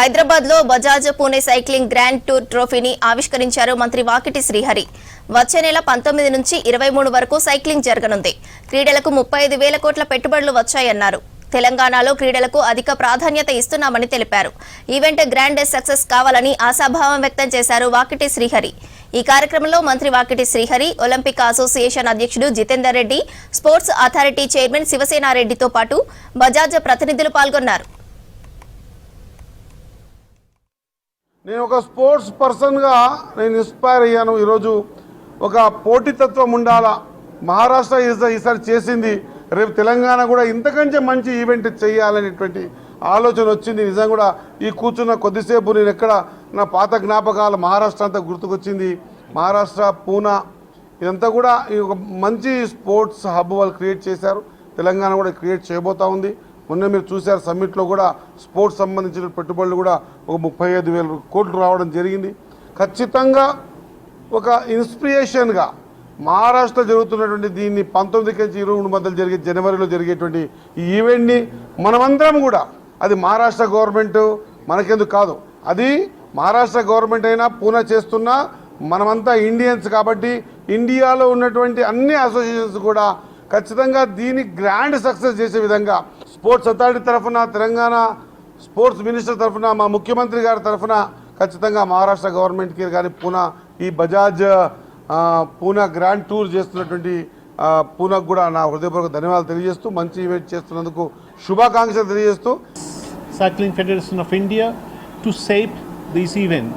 హైదరాబాద్ లో Bajaj Pune cycling grand tour ట్రోఫీని ఆవిష్కరించారు మంత్రి వాకిటి శ్రీహరి. వచ్చే నెల 19 నుంచి 23 వరకు సైక్లింగ్ జరగనుంది. క్రీడలకు 35,000 కోట్ల పెట్టుబడులు వచ్చాయన్నారు. తెలంగాణలో క్రీడలకు అధిక ప్రాధాన్యత ఇస్తున్నామని తెలిపారు. ఈవెంట్ గ్రాండ్ సక్సెస్ కావాలని ఆశాభావం వ్యక్తం చేశారు వాకిటి శ్రీహరి. ఈ కార్యక్రమంలో మంత్రి వాకిటి శ్రీహరి, ఒలింపిక్ అసోసియేషన్ అధ్యక్షుడు Jitender Reddy, sports authority chairman శివసేనారెడ్డితో పాటు బజాజ్ ప్రతినిధులు పాల్గొన్నారు. నేను ఒక స్పోర్ట్స్ పర్సన్గా నేను ఇన్స్పైర్ అయ్యాను. ఈరోజు ఒక పోటీతత్వం ఉండాలా, మహారాష్ట్ర ఈసారి చేసింది, రేపు తెలంగాణ కూడా ఇంతకంటే మంచి ఈవెంట్ చేయాలనేటువంటి ఆలోచన వచ్చింది. నిజంగా కూడా ఈ కూర్చున్న కొద్దిసేపు నేను ఎక్కడ నా పాత జ్ఞాపకాలు మహారాష్ట్ర అంతా గుర్తుకొచ్చింది. మహారాష్ట్ర, పూనా ఇదంతా కూడా ఒక మంచి స్పోర్ట్స్ హబ్ వాళ్ళు క్రియేట్ చేశారు. తెలంగాణ కూడా క్రియేట్ చేయబోతూ ఉంది. మొన్న మీరు చూశారు, సమ్మిట్లో కూడా స్పోర్ట్స్ సంబంధించిన పెట్టుబడులు కూడా ఒక 35,000 కోట్లు రావడం జరిగింది. ఖచ్చితంగా ఒక ఇన్స్పిరేషన్గా మహారాష్ట్ర జరుగుతున్నటువంటి దీన్ని 19 నుంచి 23 మధ్యలో జరిగే జనవరిలో జరిగేటువంటి ఈ ఈవెంట్ని మనమందరం కూడా, అది మహారాష్ట్ర గవర్నమెంట్ మనకెందుకు కాదు, అది మహారాష్ట్ర గవర్నమెంట్ అయినా పూనా చేస్తున్నా మనమంతా ఇండియన్స్ కాబట్టి ఇండియాలో ఉన్నటువంటి అన్ని అసోసియేషన్స్ కూడా ఖచ్చితంగా దీన్ని గ్రాండ్ సక్సెస్ చేసే విధంగా స్పోర్ట్స్ అథారిటీ తరఫున, తెలంగాణ స్పోర్ట్స్ మినిస్టర్ తరఫున, మా ముఖ్యమంత్రి గారి తరఫున ఖచ్చితంగా మహారాష్ట్ర గవర్నమెంట్కి కానీ పూనా ఈ బజాజ్ పూనా గ్రాండ్ టూర్ చేస్తున్నటువంటి పూనాకు కూడా నా హృదయపూర్వక ధన్యవాదాలు తెలియజేస్తూ, మంచి ఈవెంట్ చేస్తున్నందుకు శుభాకాంక్షలు తెలియజేస్తూ, Cycling Federation of India to shape this event.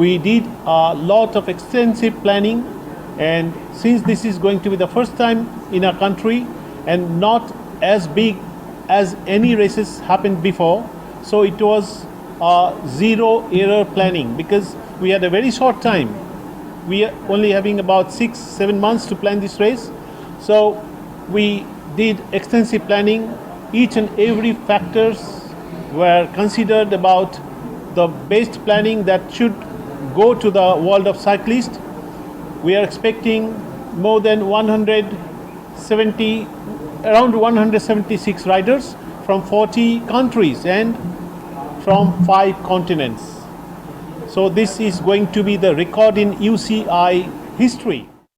We did a lot of extensive planning, and since this is going to be the first time in our country and not as big as any races happened before, so it was a zero error planning because we had a very short time. We are only having about 6-7 months to plan this race, so we did extensive planning. Each and every factors were considered about the best planning that should go to the world of cyclists. We are expecting more than around 176 riders from 40 countries and from 5 continents. So this is going to be the record in UCI history.